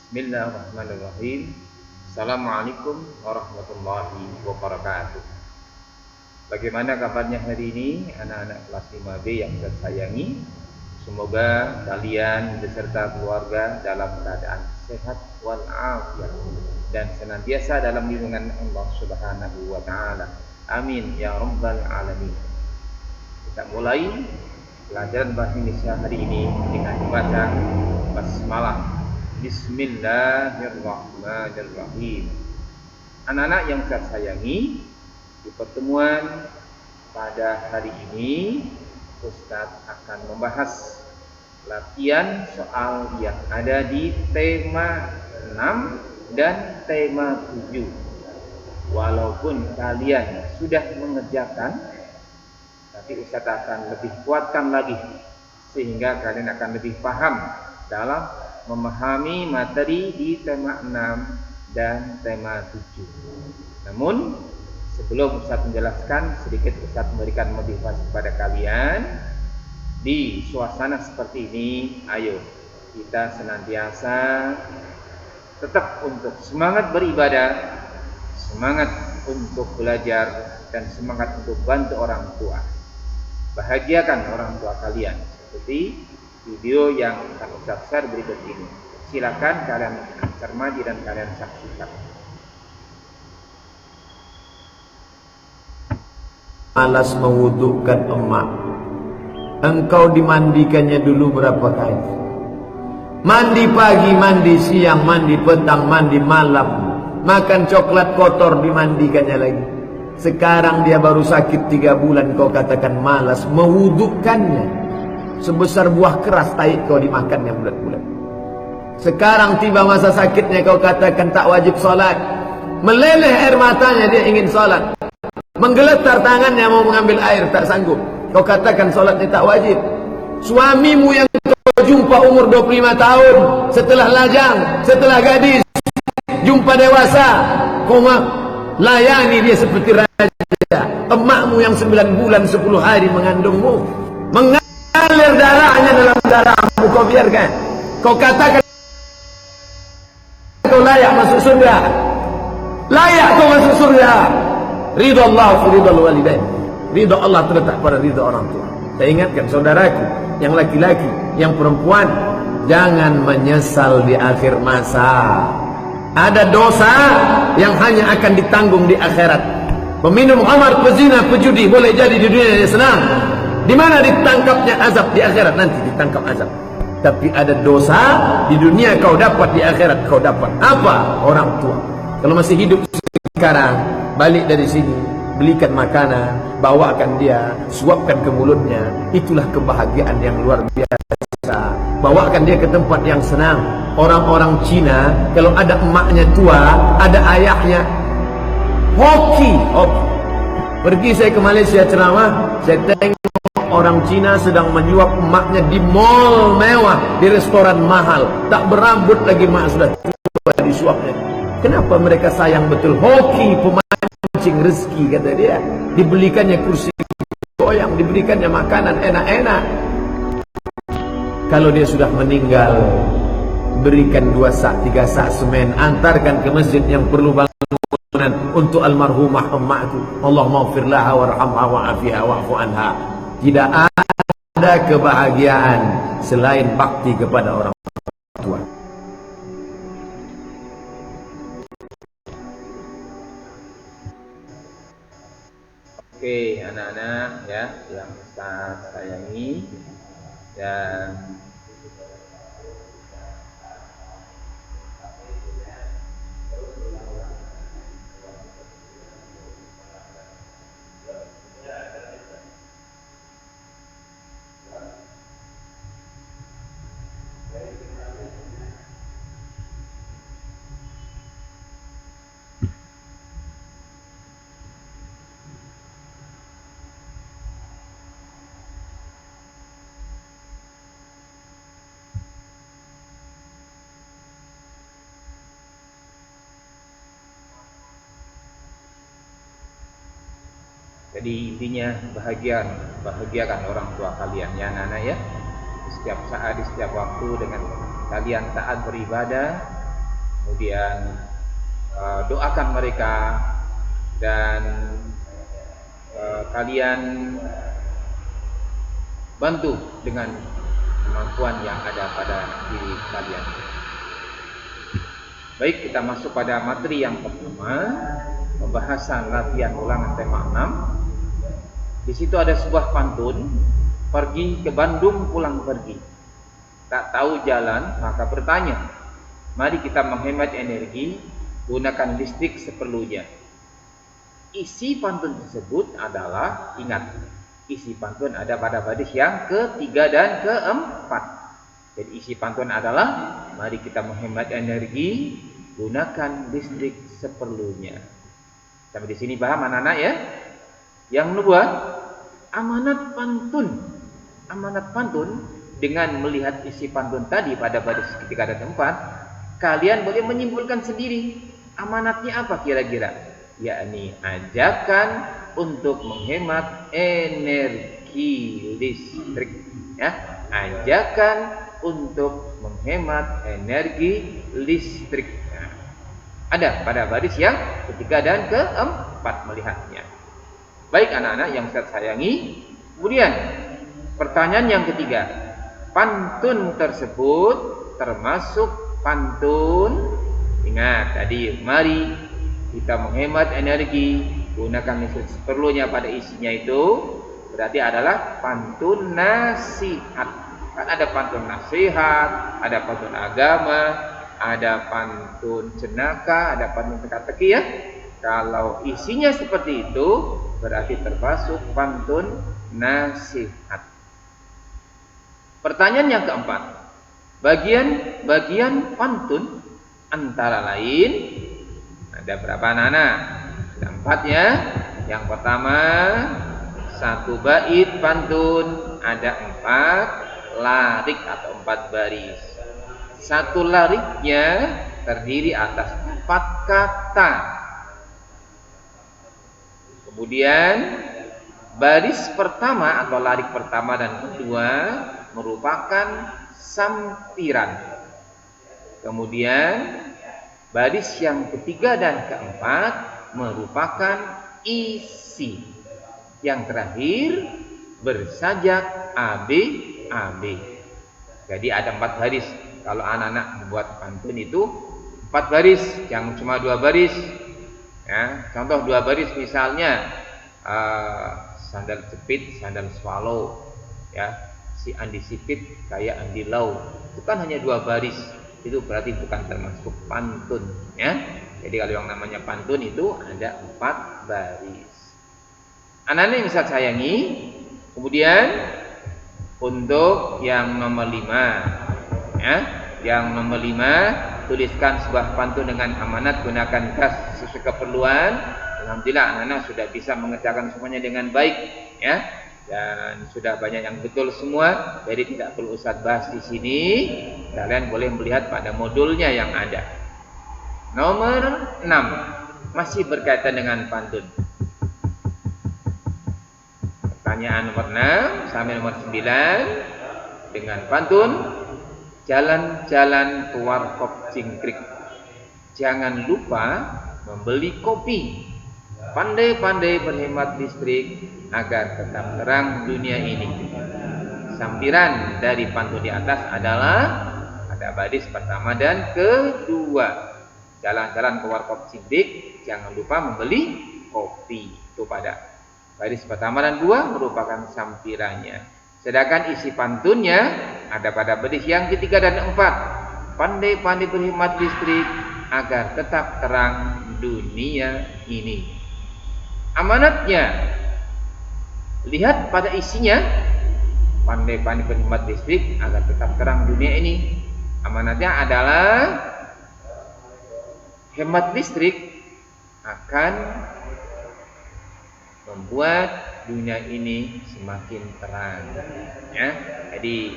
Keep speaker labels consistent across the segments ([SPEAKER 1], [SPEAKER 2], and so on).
[SPEAKER 1] Bismillahirrahmanirrahim. Assalamualaikum warahmatullahi wabarakatuh. Bagaimana kabarnya hari ini anak-anak kelas 5B yang saya sayangi? Semoga kalian beserta keluarga dalam keadaan sehat walafiat dan senantiasa dalam lindungan Allah Subhanahu wa taala. Amin ya rabbal alamin. Kita mulai pelajaran bahasa Indonesia hari ini dengan membaca basmalah. Bismillahirrahmanirrahim. Anak-anak yang saya sayangi, di pertemuan pada hari ini Ustadz akan membahas latihan soal yang ada di tema 6 dan tema 7. Walaupun kalian sudah mengerjakan, tapi Ustadz akan lebih kuatkan lagi sehingga kalian akan lebih paham dalam memahami materi di tema 6 dan tema 7. Namun sebelum Ustaz menjelaskan, sedikit Ustaz memberikan motivasi kepada kalian. Di suasana seperti ini, ayo kita senantiasa tetap untuk semangat beribadah, semangat untuk belajar, dan semangat untuk bantu orang tua. Bahagiakan orang tua kalian seperti video yang akan Ustaz share berikut ini. Silakan kalian cermati dan kalian saksikan.
[SPEAKER 2] Malas mewudukkan emak. Engkau dimandikannya dulu berapa kali? Mandi pagi, mandi siang, mandi petang, mandi malam. Makan coklat kotor dimandikannya lagi. Sekarang dia baru sakit 3 bulan, kau katakan malas mewudukkannya. Sebesar buah keras taik kau dimakannya bulat-bulat. Sekarang tiba masa sakitnya, kau katakan tak wajib salat. Meleleh air matanya, dia ingin salat. Menggeletar tangannya mau mengambil air, tak sanggup. Kau katakan salatnya tak wajib. Suamimu yang kau jumpa umur 25 tahun, setelah lajang, setelah gadis, jumpa dewasa, kau layani dia seperti raja. Emakmu yang 9 bulan 10 hari mengandungmu, mengalir darahnya dalam darahmu, kau biarkan. Kau katakan kau layak masuk surga. Layak kau masuk surga. Ridha Allah fi ridha walidain. Ridha Allah terletak pada ridha orang tua. Saya ingatkan saudaraku yang laki-laki, yang perempuan, jangan menyesal di akhir masa. Ada dosa yang hanya akan ditanggung di akhirat. Peminum khamar, pezina, pejudi boleh jadi di dunia dia senang. Di mana ditangkapnya azab? Di akhirat nanti ditangkap azab. Tapi ada dosa di dunia kau dapat, di akhirat kau dapat. Apa? Orang tua. Kalau masih hidup sekarang, balik dari sini, belikan makanan, bawakan dia, suapkan ke mulutnya. Itulah kebahagiaan yang luar biasa. Bawakan dia ke tempat yang senang. Orang-orang Cina, kalau ada emaknya tua, ada ayahnya, hoki. Pergi saya ke Malaysia ceramah, saya tengok orang Cina sedang menyuap emaknya di mall mewah, di restoran mahal. Tak berambut lagi, mak sudah tua, disuapnya. Kenapa mereka sayang betul? Hoki, pemancing rezeki, kata dia. Dibelikannya kursi goyang, diberikannya makanan enak-enak. Kalau dia sudah meninggal, berikan 2 sak, 3 sak semen, antarkan ke masjid yang perlu bangunan untuk almarhumah emakku. Allahumma ighfir laha warhamha wa'afiha wa'fu anha. Tidak ada kebahagiaan selain bakti kepada orang tua.
[SPEAKER 1] Oke, anak-anak ya yang saya sayangi, dan jadi intinya bahagiakan orang tua kalian ya anak-anak ya. Di setiap saat, di setiap waktu dengan kalian taat beribadah, kemudian doakan mereka, dan kalian bantu dengan kemampuan yang ada pada diri kalian. Baik, kita masuk pada materi yang pertama, pembahasan latihan ulangan tema 6. Di situ ada sebuah pantun, pergi ke Bandung pulang pergi, tak tahu jalan maka bertanya. Mari kita menghemat energi, gunakan listrik seperlunya. Isi pantun tersebut adalah, ingat, isi pantun ada pada baris yang ketiga dan keempat. Jadi isi pantun adalah, mari kita menghemat energi, gunakan listrik seperlunya. Sampai di sini paham anak-anak ya? Yang kedua, amanat pantun. Amanat pantun, dengan melihat isi pantun tadi pada baris ketiga dan keempat, kalian boleh menyimpulkan sendiri amanatnya apa kira-kira, yakni ajakan untuk menghemat energi listrik, ya, ajakan untuk menghemat energi listrik. Nah, ada pada baris yang ketiga dan keempat melihatnya. Baik anak-anak yang saya sayangi, kemudian pertanyaan yang ketiga, pantun tersebut termasuk pantun, ingat tadi, mari kita menghemat energi, gunakan listrik seperlunya, pada isinya itu berarti adalah pantun nasihat. Kan ada pantun nasihat, ada pantun agama, ada pantun cenaka, ada pantun teka-teki ya. Kalau isinya seperti itu berarti termasuk pantun nasihat. Pertanyaan yang keempat, bagian pantun antara lain ada berapa anak-anak? Ada 4 ya. Yang pertama, 1 bait pantun ada 4 larik atau 4 baris. 1 lariknya terdiri atas 4 kata. Kemudian baris pertama atau larik pertama dan kedua merupakan sampiran. Kemudian baris yang ketiga dan keempat merupakan isi. Yang terakhir bersajak AB. Jadi ada 4 baris. Kalau anak-anak membuat pantun itu 4 baris, jangan cuma 2 baris. Ya, contoh 2 baris misalnya sandal jepit, sandal swallow, ya, si Andi sipit kayak Andi lau. Itu kan hanya 2 baris. Itu berarti bukan termasuk pantun, ya. Jadi kalau yang namanya pantun itu ada 4 baris. Anak-anak yang bisa sayangi, kemudian untuk yang nomor 5, ya, yang nomor 5, tuliskan sebuah pantun dengan amanat, gunakan gas sesuai keperluan. Alhamdulillah anak-anak sudah bisa mengerjakan semuanya dengan baik, ya, dan sudah banyak yang betul semua. Jadi tidak perlu Ustaz bahas di sini. Kalian boleh melihat pada modulnya yang ada. Nomor 6 masih berkaitan dengan pantun. Pertanyaan nomor 6 sampai nomor 9 dengan pantun. Jalan-jalan ke warkop Cingkrik, jangan lupa membeli kopi. Pandai-pandai berhemat listrik agar tetap terang dunia ini. Sampiran dari pantun di atas adalah ada baris pertama dan kedua. Jalan-jalan ke warkop Cingkrik, jangan lupa membeli kopi. Itu pada baris pertama dan 2 merupakan sampirannya. Sedangkan isi pantunnya ada pada baris yang ketiga dan 4. Pandai-pandai berhemat listrik agar tetap terang dunia ini. Amanatnya, lihat pada isinya, pandai-pandai berhemat listrik agar tetap terang dunia ini. Amanatnya adalah hemat listrik akan membuat dunia ini semakin terang, ya. Jadi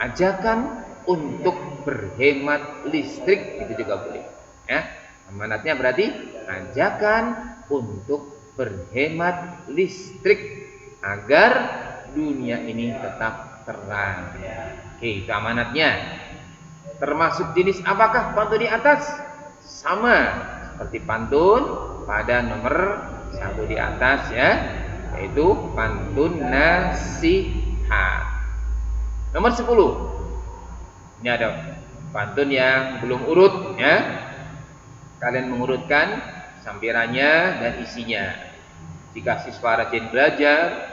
[SPEAKER 1] ajakan untuk berhemat listrik itu juga boleh, ya. Amanatnya berarti ajakan untuk berhemat listrik agar dunia ini tetap terang. Oke, itu amanatnya. Termasuk jenis apakah pantun di atas? Sama seperti pantun pada nomor 1 di atas ya, yaitu pantun nasihat. Nomor 10. Ini ada pantun yang belum urut ya. Kalian mengurutkan sampirannya dan isinya. Jika siswa rajin belajar,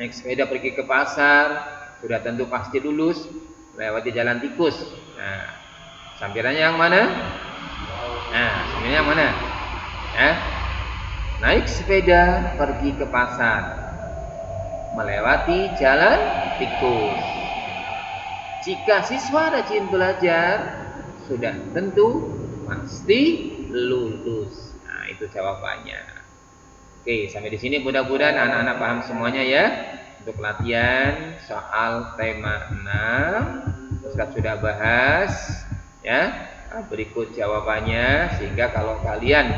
[SPEAKER 1] naik sepeda pergi ke pasar, sudah tentu pasti lulus, melewati jalan tikus. Nah, sampirannya yang mana? Nah, sampirannya yang mana? Naik sepeda pergi ke pasar, melewati jalan tikus. Jika siswa rajin belajar, sudah tentu pasti lulus. Nah, itu jawabannya. Oke, sampai di sini mudah-mudahan anak-anak paham semuanya ya. Untuk latihan soal tema 6, Ustaz sudah bahas ya. Berikut jawabannya, sehingga kalau kalian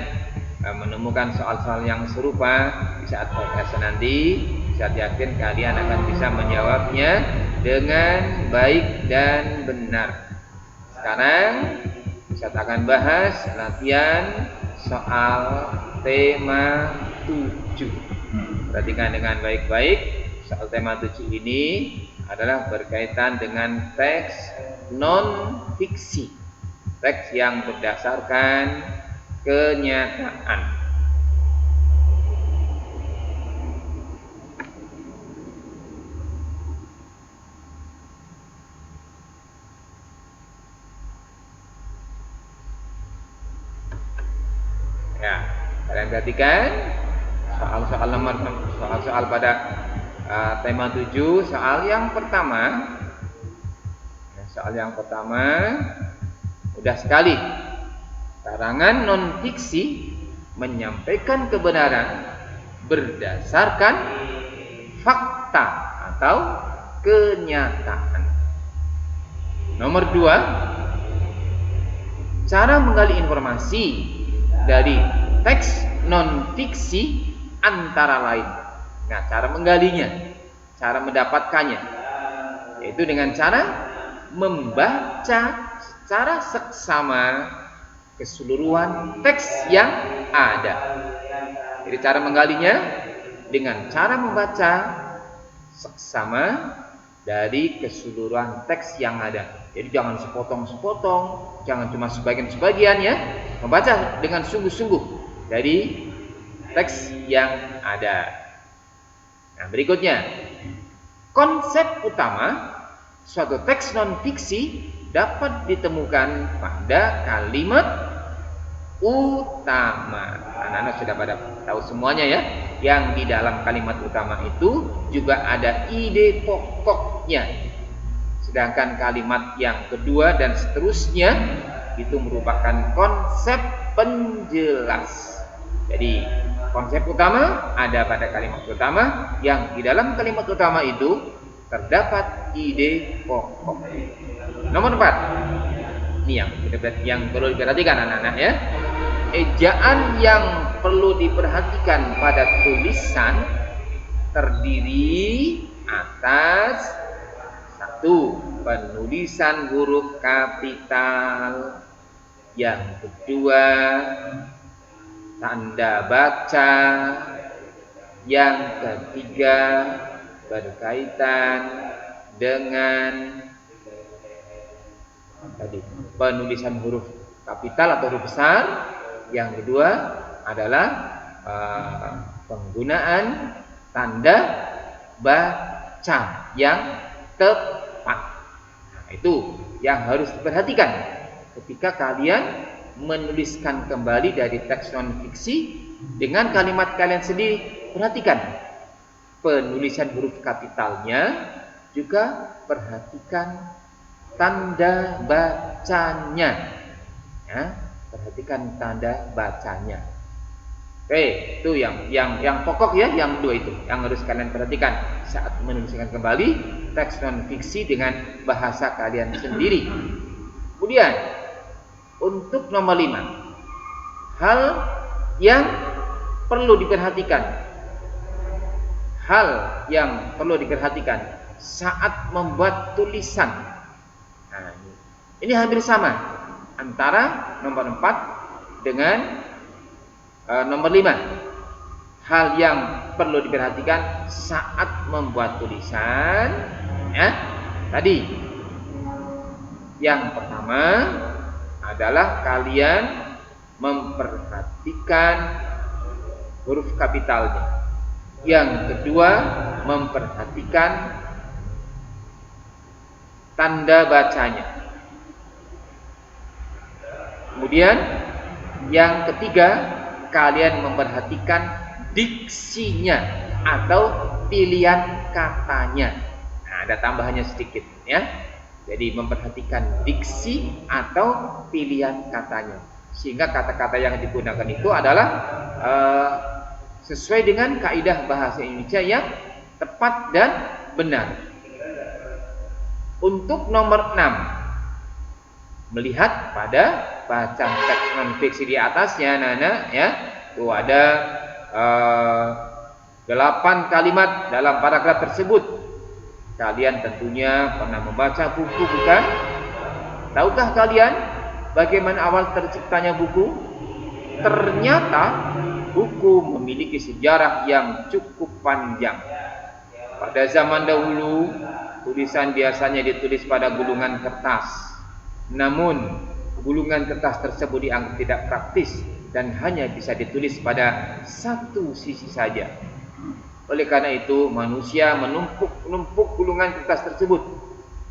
[SPEAKER 1] menemukan soal-soal yang serupa di saat pembahasan nanti, saya yakin kalian akan bisa menjawabnya dengan baik dan benar. Sekarang saya akan bahas latihan soal tema 7. Perhatikan dengan baik-baik. Soal tema 7 ini adalah berkaitan dengan teks non-fiksi, teks yang berdasarkan kenyataan. Ya, kalian perhatikan soal-soal nomor soal-soal pada tema 7. Soal yang pertama. Soal yang pertama mudah sekali. Karangan non-fiksi menyampaikan kebenaran berdasarkan fakta atau kenyataan. Nomor 2, cara menggali informasi dari teks non-fiksi antara lain. Nah, cara menggalinya, cara mendapatkannya, yaitu dengan cara membaca secara seksama keseluruhan teks yang ada. Jadi cara menggalinya dengan cara membaca seksama dari keseluruhan teks yang ada. Jadi jangan sepotong-sepotong, jangan cuma sebagian-sebagian ya. Membaca dengan sungguh-sungguh dari teks yang ada. Nah, berikutnya, konsep utama suatu teks non-fiksi dapat ditemukan pada kalimat utama. Anak-anak sudah pada tahu semuanya ya. Yang di dalam kalimat utama itu juga ada ide pokoknya. Sedangkan kalimat yang kedua dan seterusnya itu merupakan konsep penjelas. Jadi konsep utama ada pada kalimat utama, yang di dalam kalimat utama itu terdapat ide pokok. Nomor 4. Ini yang perlu diperhatikan anak-anak ya. Ejaan yang perlu diperhatikan pada tulisan terdiri atas 1. Penulisan huruf kapital. Yang kedua, tanda baca. Yang ketiga, berkaitan dengan penulisan huruf kapital atau huruf besar. Yang kedua adalah penggunaan tanda baca yang tepat. Nah, itu yang harus diperhatikan ketika kalian menuliskan kembali dari teks non-fiksi dengan kalimat kalian sendiri. Perhatikan penulisan huruf kapitalnya, juga perhatikan tanda bacanya. Ya, perhatikan tanda bacanya. Oke, itu yang pokok ya, yang 2 itu yang harus kalian perhatikan saat menuliskan kembali teks non-fiksi dengan bahasa kalian sendiri. Kemudian untuk nomor 5, hal yang perlu diperhatikan. Hal yang perlu diperhatikan saat membuat tulisan. Nah, Ini hampir sama antara nomor 4 dengan nomor 5. Hal yang perlu diperhatikan saat membuat tulisan, ya. Tadi yang pertama adalah kalian memperhatikan huruf kapitalnya. Yang kedua, memperhatikan tanda bacanya. Kemudian yang ketiga, kalian memperhatikan diksinya atau pilihan katanya. Nah, ada tambahannya sedikit, ya. Jadi memperhatikan diksi atau pilihan katanya, sehingga kata-kata yang digunakan itu adalah sesuai dengan kaidah bahasa Indonesia yang tepat dan benar. Untuk nomor 6, melihat pada bacaan teks non fiksi di atasnya, anak-anak, ya. Tuh ada 8 kalimat dalam paragraf tersebut. Kalian tentunya pernah membaca buku, bukan? Tahukah kalian bagaimana awal terciptanya buku? Ternyata buku memiliki sejarah yang cukup panjang. Pada zaman dahulu, tulisan biasanya ditulis pada gulungan kertas. Namun, gulungan kertas tersebut dianggap tidak praktis dan hanya bisa ditulis pada satu sisi saja. Oleh karena itu, manusia menumpuk gulungan kertas tersebut.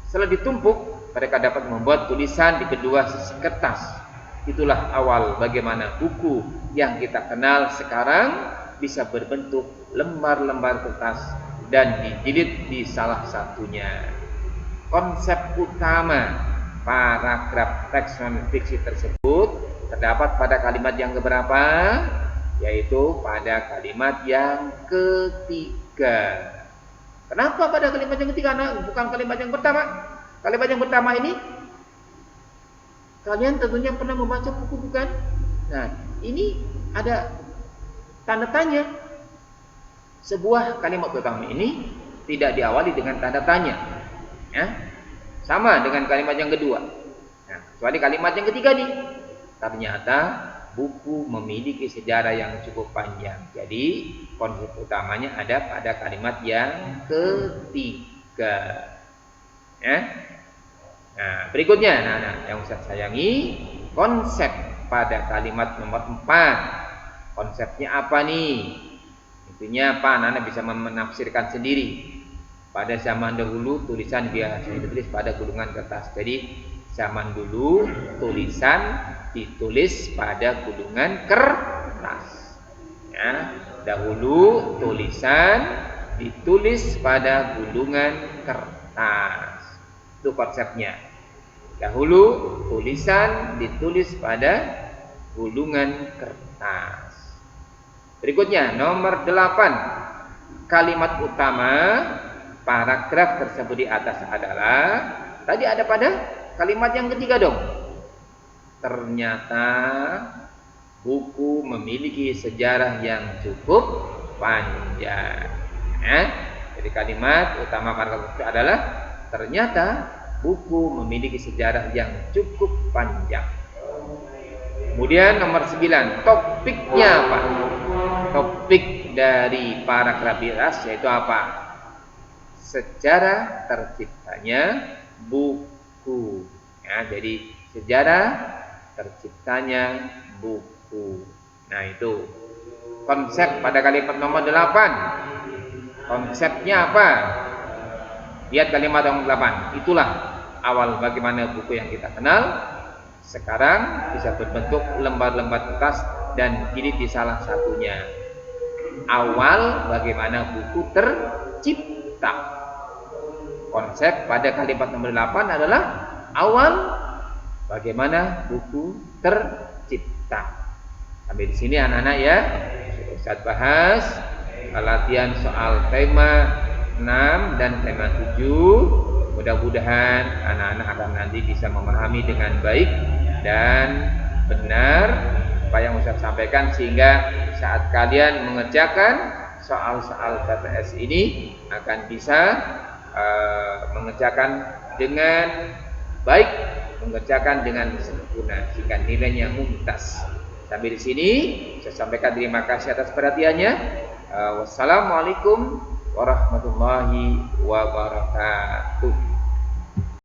[SPEAKER 1] Setelah ditumpuk, mereka dapat membuat tulisan di kedua sisi kertas. Itulah awal bagaimana buku yang kita kenal sekarang bisa berbentuk lembar-lembar kertas dan dijilid di salah satunya. Konsep utama paragraf teks non fiksi tersebut terdapat pada kalimat yang keberapa? Yaitu pada kalimat yang ketiga. Kenapa pada kalimat yang ketiga, anak? Bukan kalimat yang pertama. Kalimat yang pertama ini kalian tentunya pernah membaca buku, bukan? Nah, ini ada tanda tanya. Sebuah kalimat pertama ini tidak diawali dengan tanda tanya, ya. Sama dengan kalimat yang kedua. Nah, kecuali kalimat yang ketiga nih. Ternyata buku memiliki sejarah yang cukup panjang. Jadi konsep utamanya ada pada kalimat yang ketiga, ya. Nah, berikutnya, yang Ustaz sayangi, konsep pada kalimat nomor 4. Konsepnya apa nih? Intinya apa? Anak bisa menafsirkan sendiri. Pada zaman dahulu tulisan biasanya ditulis pada gulungan kertas. Jadi zaman dulu tulisan ditulis pada gulungan kertas, ya. Dahulu tulisan ditulis pada gulungan kertas. Itu konsepnya. Dahulu tulisan ditulis pada gulungan kertas. Berikutnya nomor 8. Kalimat utama paragraf tersebut di atas adalah, tadi ada pada kalimat yang ketiga dong. Ternyata buku memiliki sejarah yang cukup panjang, ya. Jadi kalimat utama paragraf itu adalah ternyata buku memiliki sejarah yang cukup panjang. Kemudian nomor 9, topiknya apa? Topik dari paragraf di atas yaitu apa? Sejarah terciptanya buku, ya. Jadi sejarah terciptanya buku. Nah, itu konsep pada kalimat nomor 8. Konsepnya apa? Lihat kalimat nomor 8. Itulah awal bagaimana buku yang kita kenal sekarang bisa berbentuk lembar-lembar kertas dan ini di salah satunya. Awal bagaimana buku tercipta. Konsep pada kalimat nomor 8 adalah awal bagaimana buku tercipta. Sampai di sini anak-anak, ya. Ustaz bahas latihan soal tema 6 dan tema 7. Mudah-mudahan anak-anak akan nanti bisa memahami dengan baik dan benar apa yang Ustaz sampaikan, sehingga saat kalian mengerjakan soal-soal TTS ini akan bisa mengerjakan dengan baik, mengerjakan dengan sempurna sehingga nilainya mumtaz. Sampai di sini saya sampaikan terima kasih atas perhatiannya. Wassalamualaikum warahmatullahi wabarakatuh.